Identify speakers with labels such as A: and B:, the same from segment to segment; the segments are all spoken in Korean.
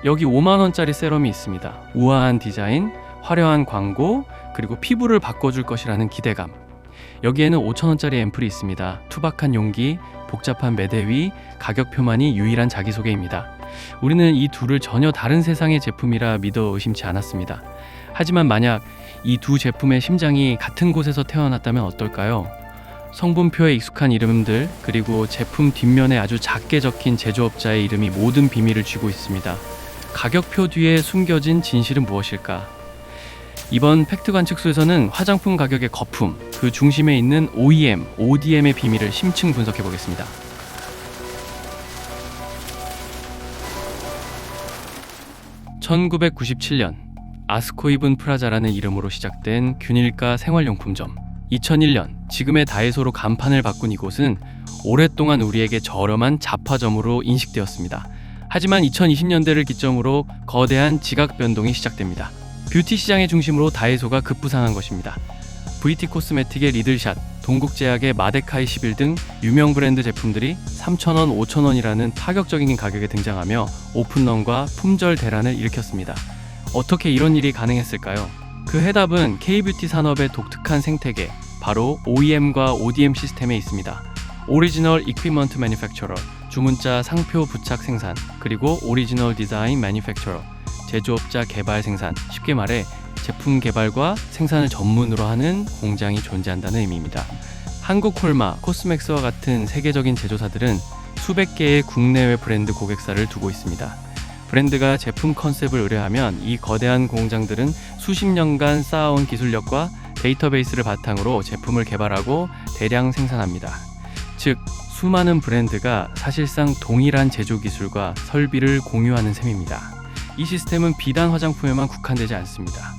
A: 여기 5만 원짜리 세럼이 있습니다. 우아한 디자인, 화려한 광고, 그리고 피부를 바꿔줄 것이라는 기대감. 여기에는 5천 원짜리 앰플이 있습니다. 투박한 용기, 복잡한 매대위, 가격표만이 유일한 자기소개입니다. 우리는 이 둘을 전혀 다른 세상의 제품이라 믿어 의심치 않았습니다. 하지만 만약 이 두 제품의 심장이 같은 곳에서 태어났다면 어떨까요? 성분표에 익숙한 이름들, 그리고 제품 뒷면에 아주 작게 적힌 제조업자의 이름이 모든 비밀을 쥐고 있습니다. 가격표 뒤에 숨겨진 진실은 무엇일까? 이번 팩트 관측소에서는 화장품 가격의 거품, 그 중심에 있는 OEM, ODM의 비밀을 심층 분석해 보겠습니다. (1997년) 아스코 이븐 프라자라는 이름으로 시작된 균일가 생활용품점. 2001년 지금의 다이소로 간판을 바꾼 이곳은 오랫동안 우리에게 저렴한 잡화점으로 인식되었습니다. 하지만 2020년대를 기점으로 거대한 지각 변동이 시작됩니다. 뷰티 시장의 중심으로 다이소가 급부상한 것입니다. VT 코스메틱의 리들샷, 동국제약의 마데카이 11 등 유명 브랜드 제품들이 3,000원, 5,000원이라는 파격적인 가격에 등장하며 오픈런과 품절 대란을 일으켰습니다. 어떻게 이런 일이 가능했을까요? 그 해답은 K뷰티 산업의 독특한 생태계, 바로 OEM과 ODM 시스템에 있습니다. 오리지널 이퀴먼트 매니팩처러, 주문자 상표 부착 생산, 그리고 오리지널 디자인 매니팩처러, 제조업자 개발 생산, 쉽게 말해 제품 개발과 생산을 전문으로 하는 공장이 존재한다는 의미입니다. 한국콜마, 코스맥스와 같은 세계적인 제조사들은 수백 개의 국내외 브랜드 고객사를 두고 있습니다. 브랜드가 제품 컨셉을 의뢰하면 이 거대한 공장들은 수십 년간 쌓아온 기술력과 데이터베이스를 바탕으로 제품을 개발하고 대량 생산합니다. 즉, 수많은 브랜드가 사실상 동일한 제조 기술과 설비를 공유하는 셈입니다. 이 시스템은 비단 화장품에만 국한되지 않습니다.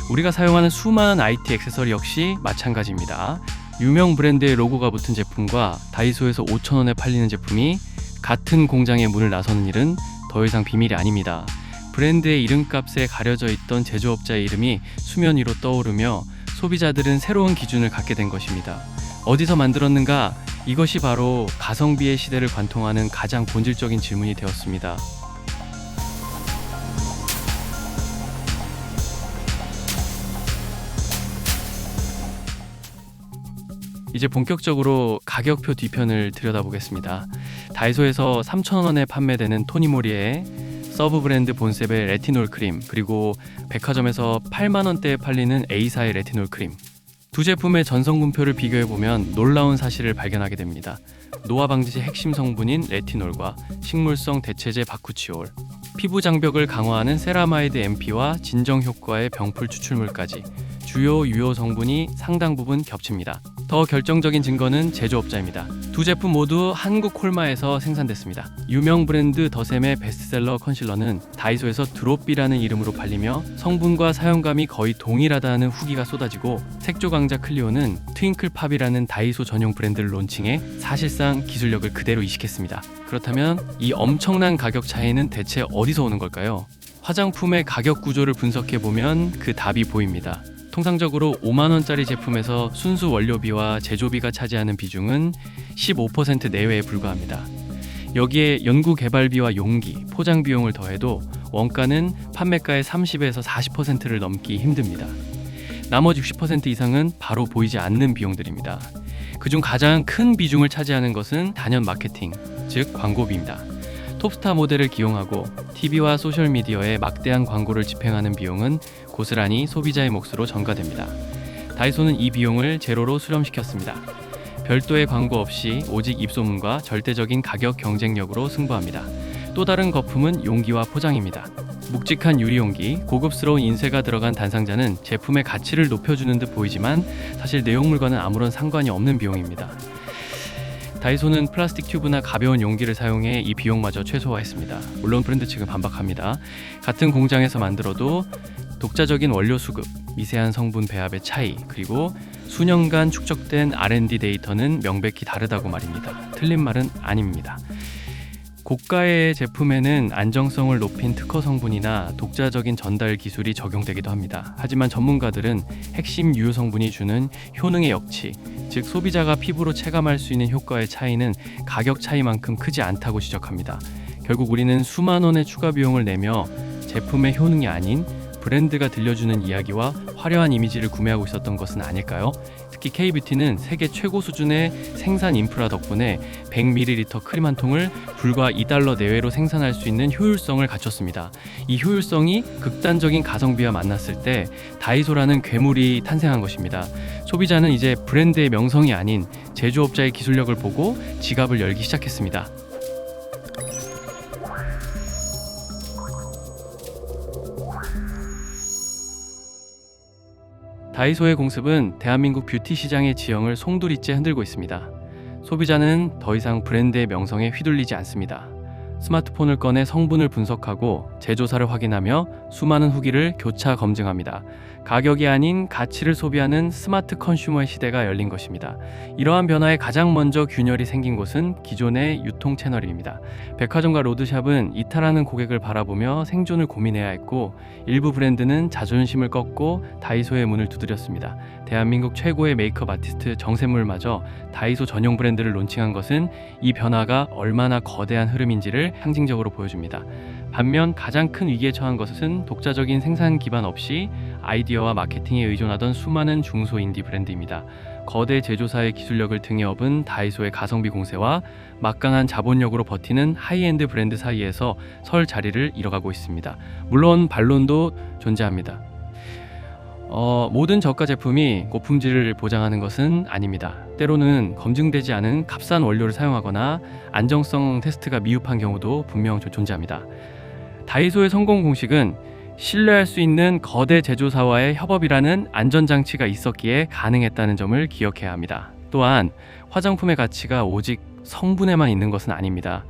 A: 우리가 사용하는 수많은 IT 액세서리 역시 마찬가지입니다. 유명 브랜드의 로고가 붙은 제품과 다이소에서 5,000원에 팔리는 제품이 같은 공장의 문을 나서는 일은 더 이상 비밀이 아닙니다. 브랜드의 이름값에 가려져 있던 제조업자의 이름이 수면 위로 떠오르며 소비자들은 새로운 기준을 갖게 된 것입니다. 어디서 만들었는가? 이것이 바로 가성비의 시대를 관통하는 가장 본질적인 질문이 되었습니다. 이제 본격적으로 가격표 뒤편을 들여다보겠습니다. 다이소에서 3,000원에 판매되는 토니모리의 서브 브랜드 본셉의 레티놀 크림, 그리고 백화점에서 8만원대에 팔리는 A사의 레티놀 크림. 두 제품의 전성분표를 비교해보면 놀라운 사실을 발견하게 됩니다. 노화 방지 핵심 성분인 레티놀과 식물성 대체제 바쿠치올, 피부 장벽을 강화하는 세라마이드 MP와 진정 효과의 병풀 추출물까지 주요 유효 성분이 상당 부분 겹칩니다. 더 결정적인 증거는 제조업자입니다. 두 제품 모두 한국 콜마에서 생산됐습니다. 유명 브랜드 더샘의 베스트셀러 컨실러는 다이소에서 드롭비라는 이름으로 팔리며 성분과 사용감이 거의 동일하다는 후기가 쏟아지고, 색조 강자 클리오는 트윙클팝이라는 다이소 전용 브랜드를 론칭해 사실상 기술력을 그대로 이식했습니다. 그렇다면 이 엄청난 가격 차이는 대체 어디서 오는 걸까요? 화장품의 가격 구조를 분석해보면 그 답이 보입니다. 통상적으로 5만원짜리 제품에서 순수 원료비와 제조비가 차지하는 비중은 15% 내외에 불과합니다. 여기에 연구개발비와 용기, 포장 비용을 더해도 원가는 판매가의 30에서 40%를 넘기 힘듭니다. 나머지 60% 이상은 바로 보이지 않는 비용들입니다. 그중 가장 큰 비중을 차지하는 것은 단연 마케팅, 즉 광고비입니다. 톱스타 모델을 기용하고 TV와 소셜미디어에 막대한 광고를 집행하는 비용은 고스란히 소비자의 몫으로 전가됩니다. 다이소는 이 비용을 제로로 수렴시켰습니다. 별도의 광고 없이 오직 입소문과 절대적인 가격 경쟁력으로 승부합니다. 또 다른 거품은 용기와 포장입니다. 묵직한 유리용기, 고급스러운 인쇄가 들어간 단상자는 제품의 가치를 높여주는 듯 보이지만 사실 내용물과는 아무런 상관이 없는 비용입니다. 다이소는 플라스틱 튜브나 가벼운 용기를 사용해 이 비용마저 최소화했습니다. 물론 브랜드 측은 반박합니다. 같은 공장에서 만들어도 독자적인 원료 수급, 미세한 성분 배합의 차이, 그리고 수년간 축적된 R&D 데이터는 명백히 다르다고 말입니다. 틀린 말은 아닙니다. 고가의 제품에는 안정성을 높인 특허 성분이나 독자적인 전달 기술이 적용되기도 합니다. 하지만 전문가들은 핵심 유효 성분이 주는 효능의 역치, 즉 소비자가 피부로 체감할 수 있는 효과의 차이는 가격 차이만큼 크지 않다고 지적합니다. 결국 우리는 수만 원의 추가 비용을 내며 제품의 효능이 아닌 브랜드가 들려주는 이야기와 화려한 이미지를 구매하고 있었던 것은 아닐까요? 특히 K뷰티는 세계 최고 수준의 생산 인프라 덕분에 100ml 크림 한 통을 불과 $2 내외로 생산할 수 있는 효율성을 갖췄습니다. 이 효율성이 극단적인 가성비와 만났을 때 다이소라는 괴물이 탄생한 것입니다. 소비자는 이제 브랜드의 명성이 아닌 제조업자의 기술력을 보고 지갑을 열기 시작했습니다. 다이소의 공습은 대한민국 뷰티 시장의 지형을 송두리째 흔들고 있습니다. 소비자는 더 이상 브랜드의 명성에 휘둘리지 않습니다. 스마트폰을 꺼내 성분을 분석하고 제조사를 확인하며 수많은 후기를 교차 검증합니다. 가격이 아닌 가치를 소비하는 스마트 컨슈머의 시대가 열린 것입니다. 이러한 변화에 가장 먼저 균열이 생긴 곳은 기존의 유통 채널입니다. 백화점과 로드샵은 이탈하는 고객을 바라보며 생존을 고민해야 했고, 일부 브랜드는 자존심을 꺾고 다이소의 문을 두드렸습니다. 대한민국 최고의 메이크업 아티스트 정샘물마저 다이소 전용 브랜드를 론칭한 것은 이 변화가 얼마나 거대한 흐름인지를 상징적으로 보여줍니다. 반면 가장 큰 위기에 처한 것은 독자적인 생산 기반 없이 아이디어와 마케팅에 의존하던 수많은 중소인디 브랜드입니다. 거대 제조사의 기술력을 등에 업은 다이소의 가성비 공세와 막강한 자본력으로 버티는 하이엔드 브랜드 사이에서 설 자리를 잃어가고 있습니다. 물론 반론도 존재합니다. 모든 저가 제품이 고품질을 보장하는 것은 아닙니다. 때로는 검증되지 않은 값싼 원료를 사용하거나 안정성 테스트가 미흡한 경우도 분명 존재합니다. 다이소의 성공 공식은 신뢰할 수 있는 거대 제조사와의 협업이라는 안전장치가 있었기에 가능했다는 점을 기억해야 합니다. 또한 화장품의 가치가 오직 성분에만 있는 것은 아닙니다.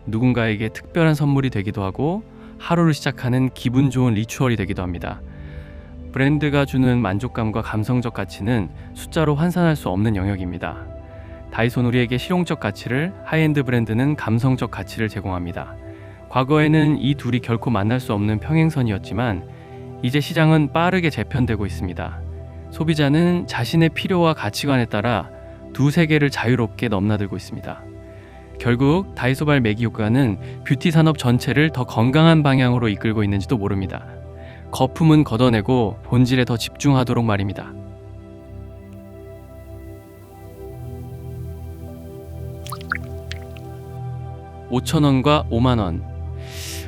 A: 누군가에게 특별한 선물이 되기도 하고 하루를 시작하는 기분 좋은 리추얼이 되기도 합니다. 브랜드가 주는 만족감과 감성적 가치는 숫자로 환산할 수 없는 영역입니다. 다이소는 우리에게 실용적 가치를, 하이엔드 브랜드는 감성적 가치를 제공합니다. 과거에는 이 둘이 결코 만날 수 없는 평행선이었지만 이제 시장은 빠르게 재편되고 있습니다. 소비자는 자신의 필요와 가치관에 따라 두 세계를 자유롭게 넘나들고 있습니다. 결국 다이소발 매기 효과는 뷰티 산업 전체를 더 건강한 방향으로 이끌고 있는지도 모릅니다. 거품은 걷어내고 본질에 더 집중하도록 말입니다. $5,000원과 $50,000.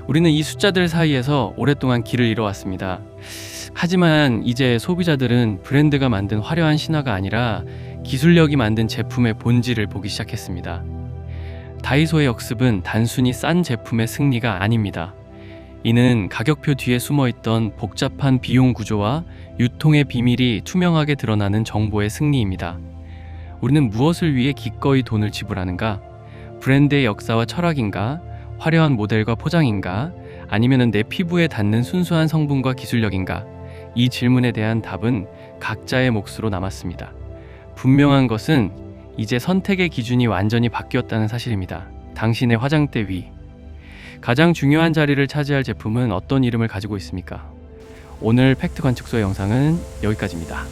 A: 우리는 이 숫자들 사이에서 오랫동안 길을 잃어왔습니다. 하지만 이제 소비자들은 브랜드가 만든 화려한 신화가 아니라 기술력이 만든 제품의 본질을 보기 시작했습니다. 다이소의 역습은 단순히 싼 제품의 승리가 아닙니다. 이는 가격표 뒤에 숨어있던 복잡한 비용 구조와 유통의 비밀이 투명하게 드러나는 정보의 승리입니다. 우리는 무엇을 위해 기꺼이 돈을 지불하는가? 브랜드의 역사와 철학인가? 화려한 모델과 포장인가? 아니면 내 피부에 닿는 순수한 성분과 기술력인가? 이 질문에 대한 답은 각자의 몫으로 남았습니다. 분명한 것은 이제 선택의 기준이 완전히 바뀌었다는 사실입니다. 당신의 화장대 위. 가장 중요한 자리를 차지할 제품은 어떤 이름을 가지고 있습니까? 오늘 팩트 관측소의 영상은 여기까지입니다.